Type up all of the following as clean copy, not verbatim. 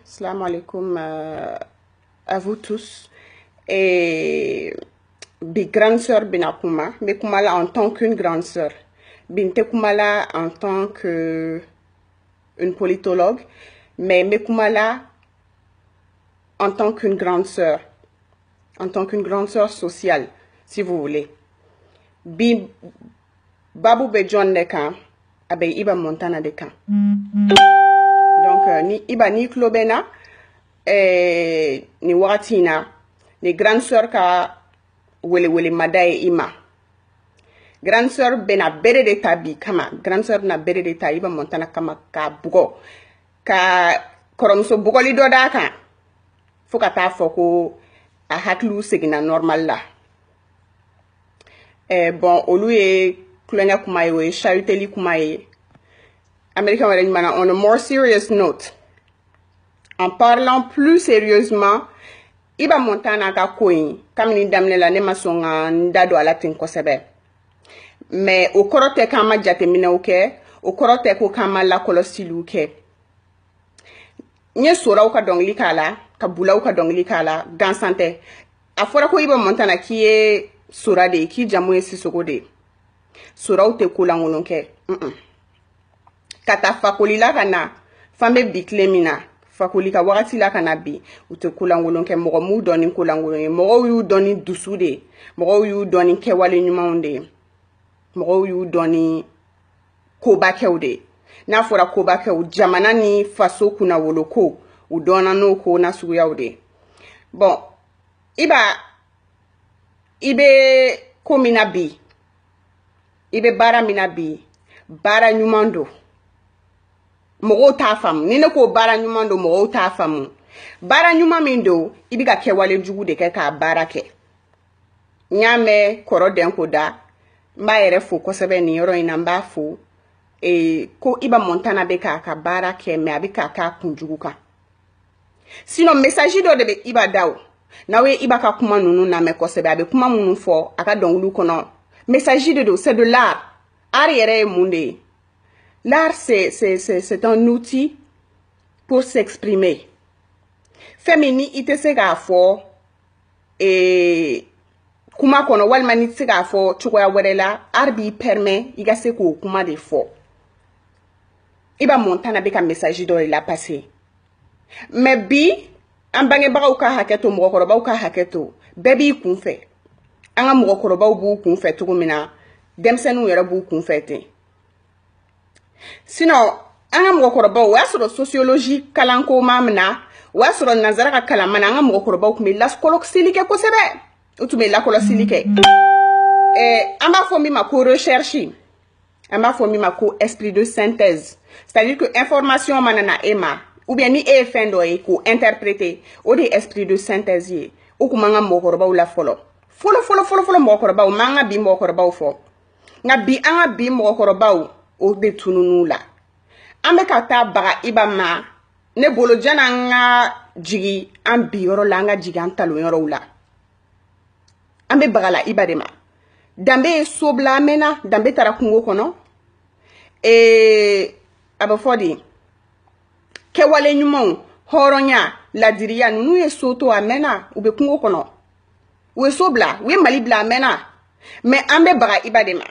Salam alaikum à vous tous. Et bi grande sœur Binakuma, mais Kumala en tant qu'une grande sœur. Binte Kumala en tant qu'une politologue, mais Mekumala en tant qu'une grande sœur. En tant qu'une grande sœur sociale, si vous voulez. Bi Babu Bejon Dekan, abe Iba Montana Dekan. Donc, ni Iba ni Klobena, ni Watina, ni grande sœur ka wele madaye ima. Grande sœur bena bere de tabi kama, grande sœur na bere de ta Iba Montana kama ka bugo. Ka koromso bugoli doda kan. Foka ta foko a haklu segina normal la. Bon, olu ye kulenga kumaye we charuteli kumaye. American wedding man. On a more serious note, en parlant plus sérieusement, Iba Montana ka koyi, kamini damne la ne masonga ndado ala tin kosebe. Mais o korote kama jate mina uke, o korote ko kama la kolosilu uke. Nye sora uka dongli kala, kabula uka dongli kala, gansante. Afora ko Iba Montana kiye sora de, ki jamwe sisoko de. Sora ute kula ngolonke. Kata fakoli la kana, fame bikle mina. Fakoli ka wakati la kana bi, ute kulangolonke mogo mu doni kulangolonke, mogo yu doni dusu de, mogo yu doni kewale nyumaun de, mogo yu doni kobakew de. Na fora kobakew, jamana ni faso kuna woloko, u dona no ko na suyaw de. Bon, ibe ko mina bi, ibe bara mina bi, bara nyumando. Mogo ta famu ni ne ko bara nyuma do mogo ta famu bara nyuma min do ibiga kewale jugu de ke ka bara ke nyame koro den ko da mba yere fo ko sebe ni yoro ina mba fo ko Iba Montana be ka bara ke me abika ka kunjugu ka sinon message do de be Iba dawo na we Iba ka kuma nunu na me ko sebe abe kuma munu fo aka dongulu kono message de do c'est de l'art yere munde. L'art, c'est un outil pour s'exprimer. Féminin, il te sega fo kuma kono walmani sega fo chukoya werela arbi permet iga se ko kuma de fo. Iba Montana be ka message do la passé. Mais bi ambange ba ka haketo mo koroba ka haketo bebi kunfe. Anga mo koroba bu kunfe tugumina demsenu yera bu kunfete. Sinon, anga mgo koroba wa soro sociologie kalanko mamna wa soro nazara ka kalamana anga mgo koroba ku me la silike ko sebe utume la silike amba fo mi ma ko recherche amba fo mi ma ko esprit de synthèse, c'est-à-dire que information manana ema ou bien ni fendo e ko interpréter o de esprit de synthèse o ku manga mgo koroba la folo mgo koroba manga bi mgo koroba fo nga bi anga bi mgo koroba o de tununu la ambe kata baga Iba ma ne bolo jana nga jigi an bi yoro la nga jigi an talo yoro la ambe baga la Iba de ma dambe sobla mena dambe tara kungo kono abafodi kewale nyumon horonya la diriya nunu ye soto amena ube kungo kono we sobla we malibla amena mais ambe baga Iba de ma.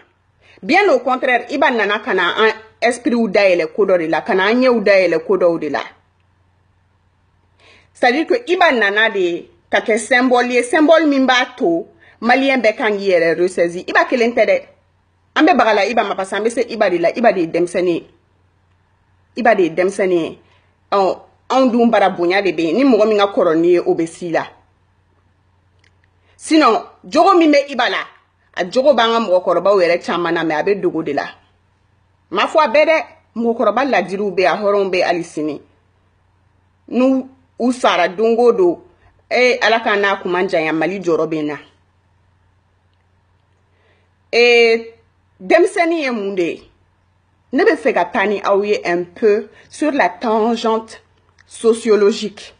Bien au contraire, Iba nana kana un esprit ou daele kodo de la, kana anye ou daele kodo de la. C'est-à-dire que Iba nana de kake symbole mimbato, malien bekangi yere resezi. Iba ke l'intérêt. Ambe bagala Iba ma pasambe se Iba de la, Iba de demsene. Iba de demsene. On dun bara bonya de be, ni mwogo minga koroni obesi la. Sinon, jogo mime Iba la. A jogo banga mwo koroba were chamana me abe dogo de la. Ma foi bede mwo koroba la diru be a horon be alisini. Nu usara dongo do alaka na kumanja ya mali joro bena. Demseni munde. Ne be fega tani aouye un peu sur la tangente sociologique.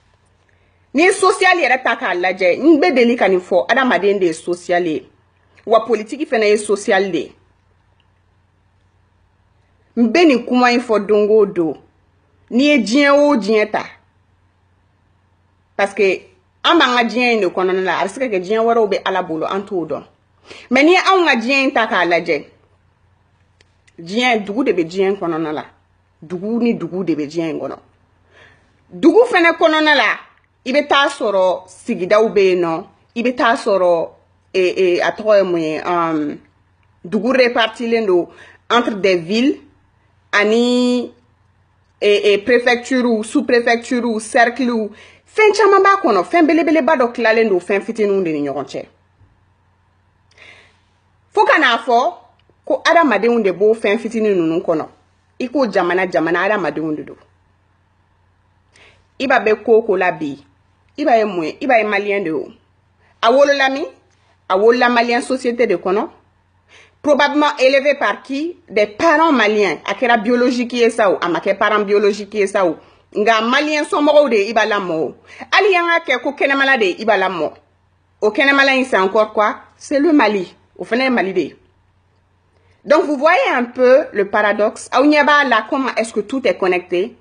Ni social yere taka laje, nbe delika ni fo adamadende sociale. Wa politique fene ye social de mbeni kuma info dongo do ni e dien o dien ta parce que an b'an ka diɲɛ in de kɔnɔna la a bɛ se ka kɛ diɲɛ wɛrɛw bɛ Ala bolo an t'o dɔn mais ni anw ka diɲɛ in ta k'a lajɛ diɲɛ dugu de bɛ diɲɛ in kɔnɔna la dugu ni dugu de bɛ diɲɛ in kɔnɔ dugu fɛnɛ kɔnɔna la i bɛ taa sɔrɔ sigidaw bɛ yen nɔ i bɛ taa sɔrɔ a tɔgɔ ye mun ye dugu répartilen don entre des villes ani préfecture ou sous-préfecture ou cercle ou fɛn caman b'a kɔnɔ fɛn belebeleba dɔ tilalen don fɛn fitininw de ni ɲɔgɔn cɛ fo ka n'a fɔ ko adamadenw de b'o fɛn fitinin ninnu kɔnɔ i ko jamana adamadenw de don i b'a bɛ ko la bi i b'a ye mun ye i b'a ye maliyɛn de o a wolola min a wolola maliyɛn société de kɔnɔ probablement élevé par qui des parents maliens a kɛra biologique ye sa o a ma kɛ parent biologique ye sa o nga maliyɛn somɔgɔw de i b'a lamɔ o hali y'an ka kɛ ko kɛnɛmala de i b'a lamɔ o kɛnɛmala in c'est encore quoi c'est le Mali o fana ye Mali de ye donc vous voyez un peu le paradoxe aw ɲɛ b'a la comment est-ce que tout est connecté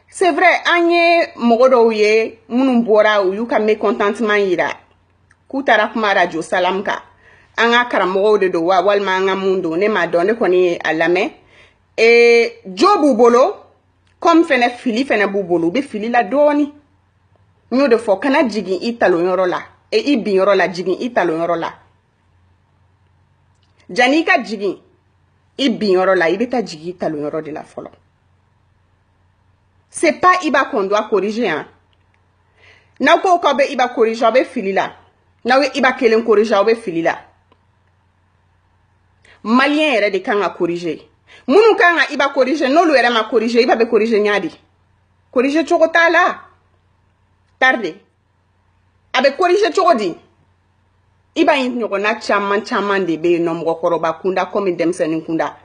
c'est vrai an ye mɔgɔ dɔw ye minnu bɔra u y'u ka mécontentement yira k'u taara kuma radio salam kan an ka karamɔgɔw de don wa walima an ka mun don ne m'a dɔn ne kɔni ye a lamɛn jo b'u bolo comme fɛnɛ fili fɛnɛ b'u bolo u bɛ fili la dɔɔni n y'o de fɔ kana jigin i talonyɔrɔ la i binyɔrɔ la jigin i talonyɔrɔ la jani ka jigin i binyɔrɔ la i bɛ taa jigin i talonyɔrɔ de la fɔlɔ c'est pas Iba qu'on doit corriger hein n'aw ko k'aw bɛ Iba corriger aw bɛ fili la n'aw ye Iba kelen corriger aw bɛ fili la malien yɛrɛ de kan ka corriger minnu kan ka Iba corriger n'olu yɛrɛ ma corriger Iba bɛ corriger ɲadi corriger cogo t'a la tarde a bɛ corriger cogo di Iba in ɲɔgɔnna caman de bɛ yen nɔ mɔgɔkɔrɔba kunda comme denmisɛnnin kunda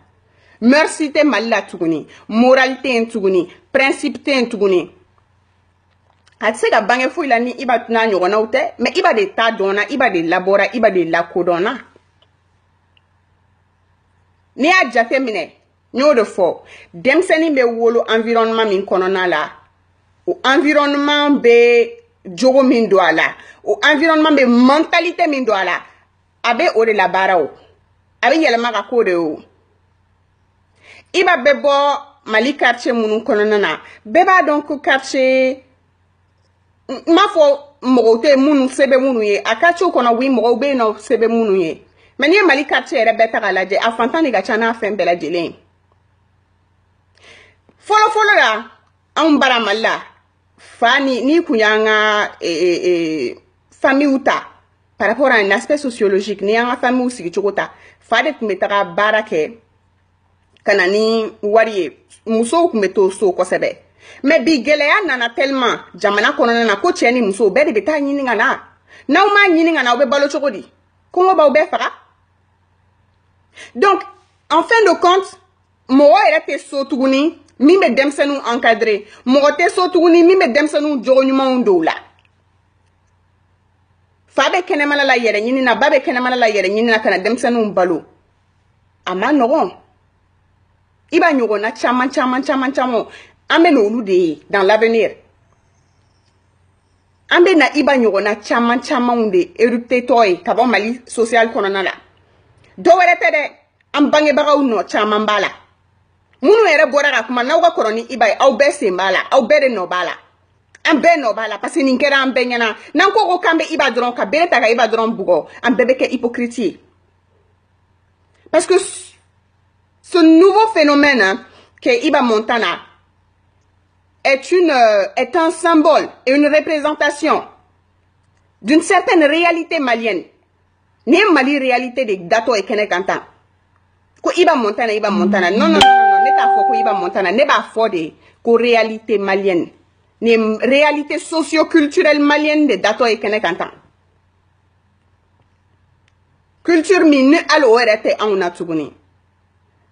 merci tɛ Mali la tuguni moralité yen tuguni principe tɛ yen tuguni a tɛ se ka bange foyi la ni Iba n'a ɲɔgɔnnaw tɛ mais Iba de ta dɔnna Iba de labɔra Iba de lakodɔnna n'i y'a jate minɛ n y'o de fɔ denmisɛnnin bɛ wolo environnement min kɔnɔna la o environnement bɛ jogo min don a la o environnement bɛ mentalité min don a la a bɛ o de la baara o a bɛ yɛlɛma ka k'o de o Iba bɛ bɔ Mali quartier minnu kɔnɔna na bɛɛ b'a dɔn ko quartier n m'a fɔ mɔgɔw tɛ minnu se bɛ minnu ye a quartier kɔnɔ oui mɔgɔw bɛ yen nɔ se bɛ minnu ye mais n'i ye Mali quartier yɛrɛ bɛɛ ta k'a lajɛ a fantan de ka ca n'a fɛn bɛɛ lajɛlen ye fɔlɔ la anw bara Mali la fa ni kun y'an ka famille ta par rapport à un aspect sociologique ni y'an ka famille sigi cogo ta fa de tun bɛ taga baara kɛ ka na ni wari ye musow tun bɛ to so kosɛbɛ mais bi gɛlɛya nana tellement jamana kɔnɔna na ko cɛ ni muso bɛɛ de bɛ taa ɲini ka na n'aw m'a ɲini ka na aw bɛ balo cogo di kɔngɔ b'aw bɛɛ faga donc en fin de compte mɔgɔ yɛrɛ tɛ so tuguni min bɛ denmisɛnninw encadrer mɔgɔ tɛ so tuguni min bɛ denmisɛnninw jogo ɲumanw don la fa bɛ kɛnɛmana la yɛrɛ ɲini na ba bɛ kɛnɛmana la yɛrɛ ɲini na ka na denmisɛnninw balo a ma nɔgɔn Iba ɲɔgɔnna caman an bɛ n'olu de ye dans l'avenir an bɛ na Iba ɲɔgɔnna camanw de hérité tɔ ye ka bɔ Mali social kɔnɔna la dɔ wɛrɛ tɛ dɛ an bangebagaw nɔ caman b'a la minnu yɛrɛ bɔra ka kuma n'aw ka kɔrɔ ni Iba ye aw bɛɛ sen b'a la aw bɛɛ de nɔ b'a la an bɛɛ nɔ b'a la parce que nin kɛra an bɛɛ ɲɛna n'an ko k'an bɛ Iba dɔrɔn ka bere ta ka Iba dɔrɔn bugɔ an bɛɛ bɛ kɛ hypocrite ye parce que ce nouveau phénomène hein, que Iba Montana est un symbole et une représentation d'une certaine réalité malienne. Ni Mali réalité de dato et kene kantan. Ko Iba Montana. Non, ne t'a fɔ ko Iba Montana, ne b'a fɔ de ko réalité malienne. Ni réalité socio-culturelle malienne de dato et kene kantan. Culture min ne alo wɛrɛ tɛ anw na tuguni.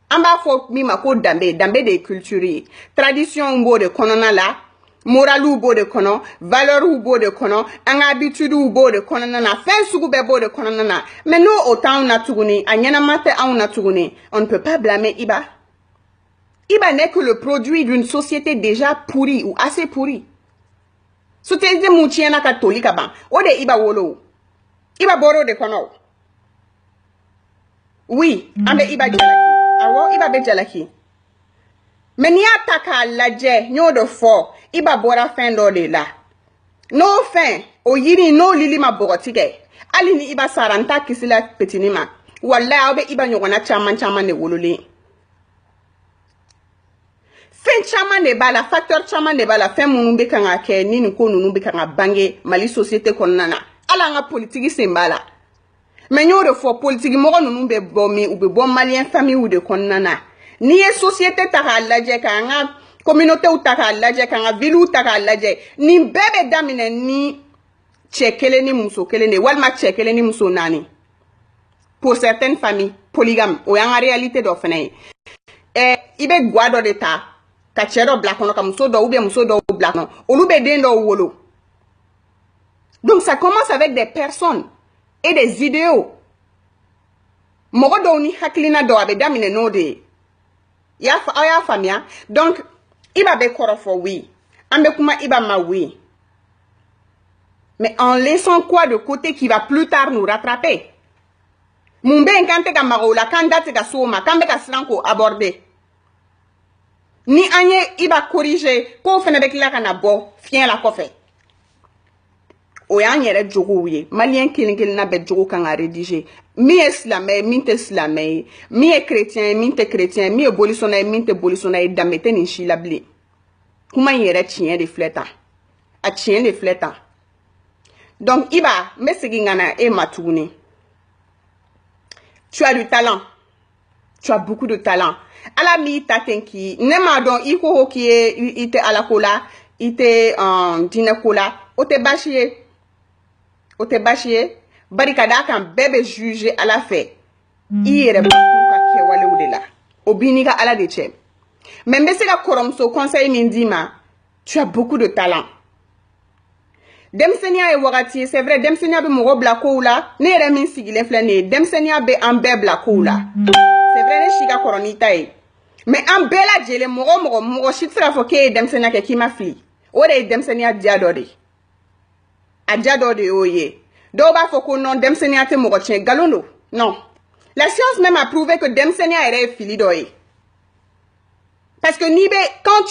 An b'a fɔ min ma ko danbe de ye culture ye tradition b'o de kɔnɔna la moralu b'o de kɔnɔ valeur b'o de kɔnɔ an ka habitude b'o de kɔnɔna na fɛn sugu bɛɛ b'o de kɔnɔna na mais n'o o t'anw na tuguni a ɲɛnama tɛ anw na tuguni on ne peut pas blâmer Iba n'est que le produit d'une société déjà pourrie ou assez pourrie société mun tiɲɛna ka toli ka ban o de iba wolo iba bɔr'o de kɔnɔ oui an bɛ iba jalaki awɔ iba bɛ jalaki mais n'i y'a ta k'a lajɛ n y'o de fɔ iba bɔra fɛn dɔ de la n'o fɛn o yiri n'o lili ma bɔgɔti kɛ hali ni iba sara n ta kisi la petini ma wallahi aw bɛ iba ɲɔgɔnna caman caman de wololen fɛn caman de b'a la facteur caman de b'a la fɛn minnu bɛ kan ka kɛ ni nin ko ninnu bɛ kan ka bange Mali société kɔnɔna na hali an ka politique sen b'a la mais n y'o de fɔ politique mɔgɔ ninnu bɛ bɔ min u bɛ bɔ malien famille de kɔnɔna na n'i ye société ta k'a lajɛ k'an ka communauté ta k'a lajɛ k'an ka ville ta k'a lajɛ nin bɛɛ bɛ daminɛ ni cɛ kelen ni muso kelen de walima cɛ kelen ni muso naani pour certaines familles polygame o y'an ka réalité dɔ fana ye i bɛ gwa dɔ de ta ka cɛ dɔ bila kɔnɔ ka muso dɔ ou bien muso dɔw bila kɔnɔ olu bɛ den dɔw wolo donc ça commence avec des personnes et des idéaux mɔgɔ dɔw ni hakilina dɔw a bɛ daminɛ n'o de ye aw y'a faamuya donc iba bɛ kɔrɔ fɔ oui an bɛ kuma iba ma oui mais en laissant quoi de côté qui va plus tard nous rattraper mun bɛ yen k'an tɛ ka maga o la k'an da tɛ ka s'o ma k'an bɛ ka siran k'o aborder ni an ye iba corriger k'o fana bɛ tila ka na bɔ fiɲɛ la kɔfɛ o y'an yɛrɛ jogow ye malien kelen kelenna bɛɛ jogo kan ka rédiger min ye silamɛ ye min tɛ silamɛ ye min ye chrétien ye min tɛ chrétien ye min ye bolisɔnna ye min tɛ bolisɔnna ye danbe tɛ nin si la bilen kuma in yɛrɛ tiɲɛ de filɛ tan a tiɲɛ de filɛ tan donc iba n bɛ segin ka na e ma tuguni tu as du talent tu as beaucoup de talent ala m'i ta ten k'i ne m'a dɔn i ko k'i ye i tɛ ala ko la i tɛ diinɛ ko la o tɛ baasi ye o tɛ baasi ye bari ka d'a kan bɛɛ bɛ juger ala fɛ i yɛrɛ bakun ka kɛwalew de la o b'i n'i ka ala de cɛ mais n bɛ se ka kɔrɔmuso conseil min d'i ma tu as beaucoup de talent denmisɛnniya ye wagati ye c'est vrai denmisɛnniya bɛ mɔgɔ bila kow la ne yɛrɛ min sigilen filɛ nin ye denmisɛnniya bɛ an bɛɛ bila kow la c'est vrai ne si ka kɔrɔ n'i ta ye mais an bɛɛ lajɛlen mɔgɔ si tɛ se k'a fɔ k'e ye denmisɛnniya kɛ k'i ma fili o de ye denmisɛnniya diya dɔ de ye a diya dɔ de y'o ye dɔw b'a fɔ ko non denmisɛnniya tɛ mɔgɔ tiɲɛ nkalon don non la science même a prouvé que denmisɛnniya yɛrɛ ye fili dɔ ye parce que n'i bɛ quand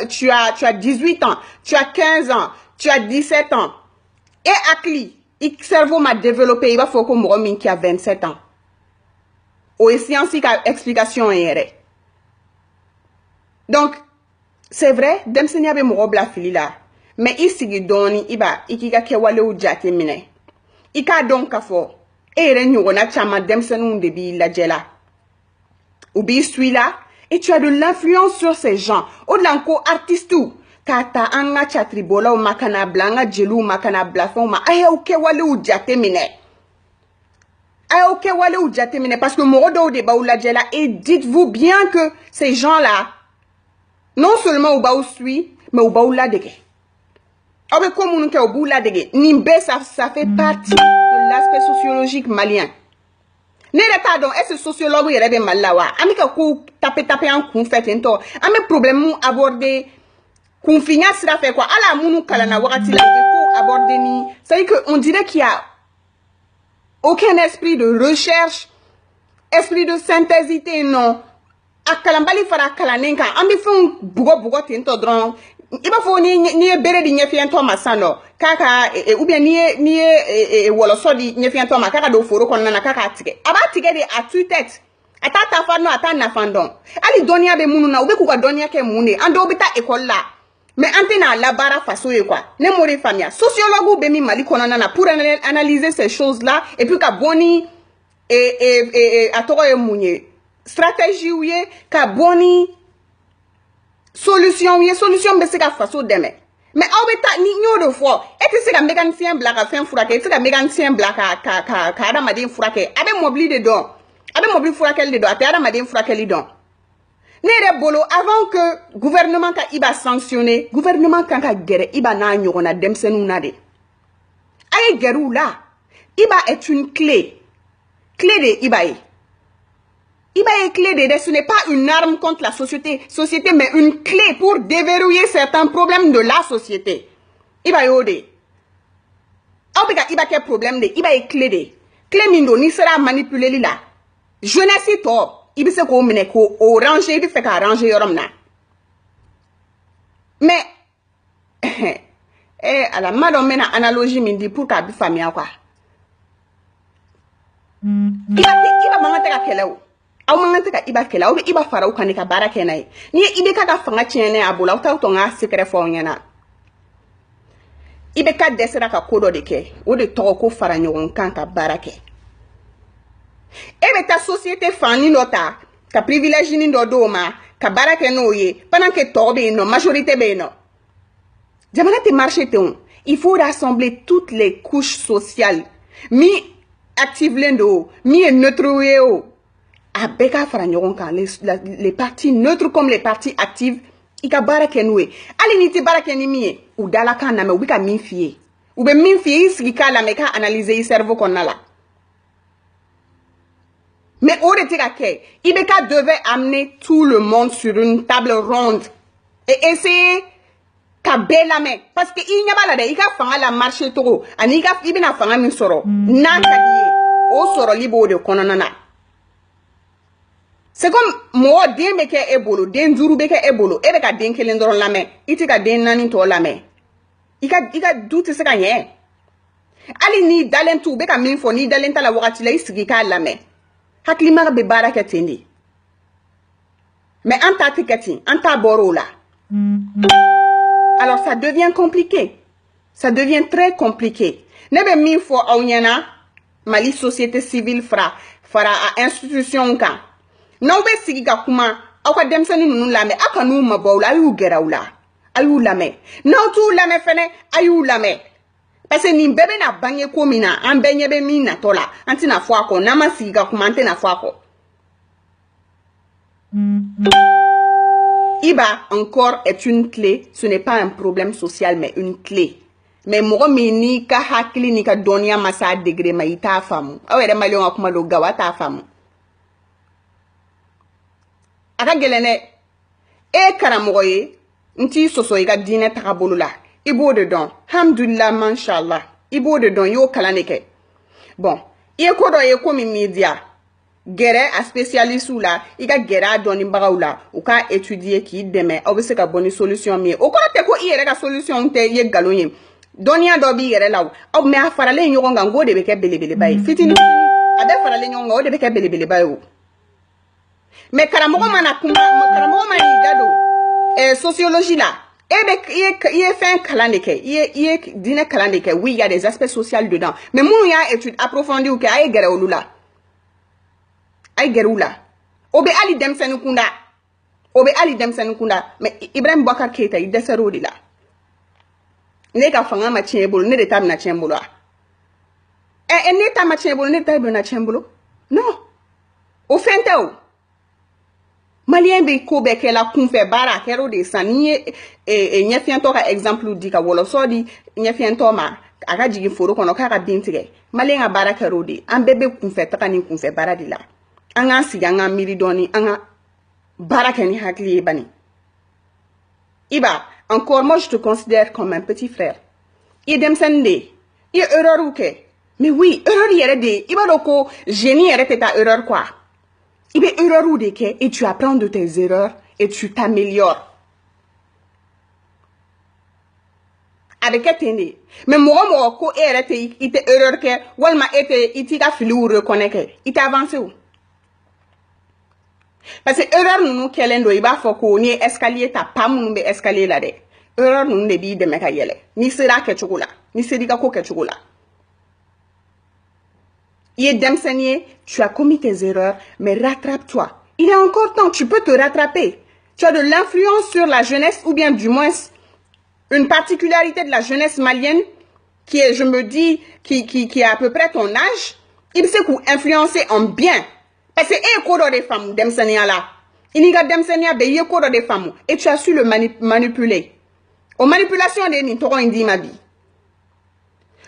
tu as 18 ans tu as 15 ans tu as 17 ans et hakili i cerveau ma développé i b'a fɔ ko mɔgɔ min qui a 27 ans o ye science ka explication ye yɛrɛ donc c'est vrai denmisɛnniya bɛ mɔgɔ bila fili la mais i sigi dɔɔni i k'i ka kɛwalew jate minɛ i k'a dɔn k'a fɔ e yɛrɛ ɲɔgɔnna caman denmisɛnninw de b'i lajɛ la u b'i suit la et tu as de l'influence sur ces gens o de la ko artistes k'a ta an ka catiribɔlaw ma ka na bila an ka jeliw ma ka na bila fɛnw ma a y'aw kɛwalew jate minɛ a y'aw kɛwalew jate minɛ parce que mɔgɔ dɔw de b'aw lajɛ la et dites-vous bien que ces gens-là non seulement u b'aw suit mais u b'aw ladege aw bɛ ko minnu kɛ u b'u ladege nin bɛɛ ça fait partie de l'aspect sociologique malien ne yɛrɛ t'a dɔn est-ce que sociologue yɛrɛ bɛ Mali la wa an bɛ ka ko tape an kun fɛ ten tɔ an bɛ problème aborder kunfinya sira fɛ quoi ala minnu kalanna wagati la u bɛ ko aborder ni c'est-à-dire que on dirait qu'il y a aucun esprit de recherche esprit de synthèse tɛ yen nɔ a kalanbali fara kalannen kan an bɛ fɛnw bugɔ ten tɔ dɔrɔn i b'a fɔ n'i ye bere di ɲɛfiyɛntɔ ma san dɔ k'a ka ou bien n'i ye wɔlɔsɔ di ɲɛfiyɛntɔ ma k'a ka don foro kɔnɔna na k'a k'a tigɛ a b'a tigɛ de à tue-tête a t'a ta fan dɔn a t'a nafan dɔn hali dɔnniya bɛ minnu na u bɛ k'u ka dɔnniya kɛ mun de an dɔw bɛ taa école la mais an tɛna labaara faso ye quoi ne m'o de faamuya sociologue bɛ min Mali kɔnɔna na pour analyser ces choses là et puis ka bɔ ni a tɔgɔ ye mun ye stratégie ye ka bɔ ni solution bɛ se ka faso dɛmɛ mais aw bɛ taa ni y'o de fɔ e tɛ se ka mécanicien bila ka fɛn furakɛ e tɛ se ka mécanicien bila ka adamaden furakɛ a bɛ mobili de dɔn a bɛ mobili furakɛli de dɔn a tɛ adamaden furakɛli dɔn ne yɛrɛ bolo avant que gouvernement ka iba sanctionner gouvernement kan ka gɛrɛ iba n'a ɲɔgɔnna denmisɛnninw na de a ye gɛrɛ u la iba est une clé de iba ye. Iba est clé de ce n'est pas une arme contre la société, mais une clé pour déverrouiller certains problèmes de la société. Iba yode. Aubeka iba ke problème de, iba e clé de. Clé mindo ni sera manipuler li la. Jeunesse to, ibi se ko mene ko ranger, ibi fait ka ranger yorom na. Mais à la madame mena analogie mindi pour ka bi famille quoi. Iba mangante ka kele o. Aw mangante ka iba kele o iba fara o kan ka bara kenai. Ni ibe ka fanga tiene abola o ta to nga secret fo nyana. Ibe ka desera ka kodo de ke o de to ko fara nyogon kan ka bara ke. Ebe ta société fani nota ka privilège ni do do ma ka bara ke no ye pendant que to be no majorité be no. Jamana te marché te on. Il faut rassembler toutes les couches sociales. Mi active l'endo, mi neutre o. A beka fara nyogon kan les partis neutres comme les partis actifs. Ika bara kenwe. Ali ni ti bara kenimi ou dala kan na me ubika min fie. Ube min fie isika la me ka analyser i cerveau qu'on a là. Mais au de Ibeka devait amener tout le monde sur une table ronde et essayer de la main. Parce que il n'y a pas là, il y a la marché toro, il y a fanga min soro, n'a pas au soro libo de kononana. C'est comme moi, den beke ebolo, den zuru beke ebolo, ebeka den kelendron la main, itika den nani to la main. Ika doute se gagné. Ali ni dalen tu beka min fo ni dalen ta la wakati la isiki la main. Haklimar be baraka tendi. Mais en ta tikati, en ta borola. Alors ça devient compliqué. Ça devient très compliqué. Nebe mi fo aounyana, mali société civile fara a institution ka. Na ube sigika kuma, awka demsani nunu lame, aka nou mabawla, ayu geraula. Ayu lame. Na tu lame fene, ayu lame. Parce que ni bébé na banye komina, an benye be mi na tola, anti na fwa ko, nama siga kumante na fwa ko. Iba encore est une clé, ce n'est pas un problème social mais une clé. Mais mo ni ka hakili ni ka donia masa degré ma ita famu. Awere malion akuma lo gawa ta famu. Aka gelene e karamoye nti soso iga dine takabolo la. Ibo de don. Hamdulillah, manshallah. Ibo de don, yo kalaneke. Bon. Iye kodo ye komi media. Gere a spécialiste ou la. Iga gere a doni baga ou la. Ou ka étudier ki deme. Ou se ka boni solution miye. Ou kono te ko iye reka solution te ye galonye. Doni a dobi yere la ou. Ou me a farale nyon ngo de beke bele baye. Fitini. Ade farale nyon ngo de beke bele baye ou. Me karamogo mana kuma. Karamogo mani gado. Sociologie la. Il est fait un calandeke, il est dîner calandeke. Oui, il y a des aspects sociaux dedans. Mais mon y a étude approfondie ou qu'il y a guerre ou là. Aïe guerre ou là. Obe ali dem senukunda. Obe ali dem senukunda. Mais Ibrahim Bakar Keita, il descend au là. Ne ka fanga ma tiembolo, ne de tab na tiembolo. Ne ta ma tiembolo, ne tab na tiembolo. Non. Au fin tao. Malien be ko be ke la kun fe bara kero de sani nyefianto ka exemple di ka wolo so di nyefianto ma aka jigi foro kono ka bintige malien a bara kero de an bebe kun fe taka ni kun fe bara di la anga siga anga miri doni anga bara ke ni hakli bani iba encore moi je te considère comme un petit frère idem sende i erreur ou ke mais oui erreur yere de iba doko génie yere te ta erreur quoi. Il y a des erreurs ou des cas et tu apprends de tes erreurs et tu t'améliores. Avec un mais moi, ko ite erreur que, walma ite ka fili ou reconnaître, ite avancé ou. Parce que erreur nous kelendo iba foko ni escalier ta pas nous be escalier là de. Erreur nous ne bi de meka yele. Ni sera ke chukula, ni serika ko ke chukula. Tu as commis tes erreurs, mais rattrape-toi. Il est encore temps, tu peux te rattraper. Tu as de l'influence sur la jeunesse, ou bien du moins une particularité de la jeunesse malienne, qui est, je me dis, qui a à peu près ton âge. Il sait qu'on influencer en bien. Parce que, des femmes, là. Il y a des femmes, et tu as su le manipuler. Aux manipulations de Nintoro indi ma vie.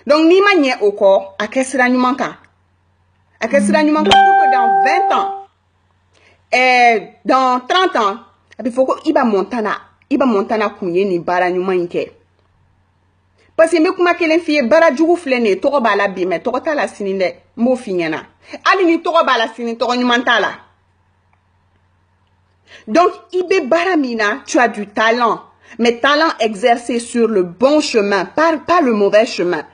Donc, ni manier au corps, à qu'est-ce que nous manque? À quel sera nous que dans 20 ans, dans 30 ans, il faut que Iba Montana kounye ni bara nous manque. Parce que me kuma kelen fiye bara jugu flene togo ba la bi mais togo ta la sini de mo finyana. Ali ni togo ba la sini togo nyuman ta la. Donc ibe bara mina, tu as du talent, mais talent exercé sur le bon chemin, pas le mauvais chemin.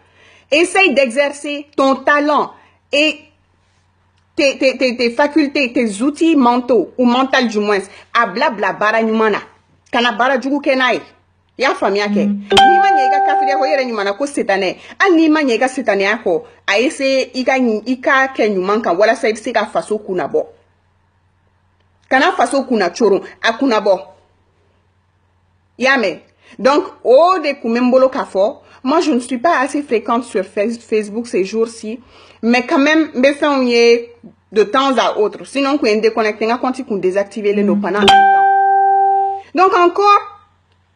Essaye d'exercer ton talent et tes facultés, tes outils mentaux ou mental du moins à blabla bara nyumana. Kana bara jugu kenai. Ya famia ke ni ma nyega kafire ko yere nyuma na ko setane an ni ma nyega setane ako a ese ika ke nyuma kan wala sa se ka faso kuna bo kana faso kuna choro akuna bo yame. Donc au de kumembolo kafo, moi je ne suis pas assez fréquente sur Facebook ces jours-ci, mais quand même me fait on y de temps à autre, sinon qu'on déconnecter quand on désactiver les pendant un temps. Donc encore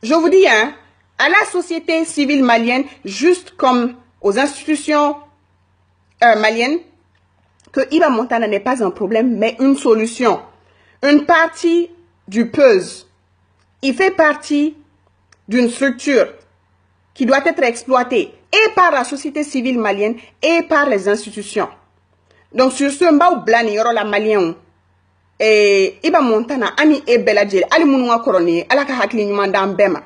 je vous dis, hein, à la société civile malienne, juste comme aux institutions maliennes, que Iba Montana n'est pas un problème, mais une solution. Une partie du puzzle. Il fait partie d'une structure qui doit être exploitée et par la société civile malienne et par les institutions. Donc sur ce, mba blani yoro la malien. Et Iba Montana ani e beladjel ali mununga koroni ala ka hakli nyuma ndam bema.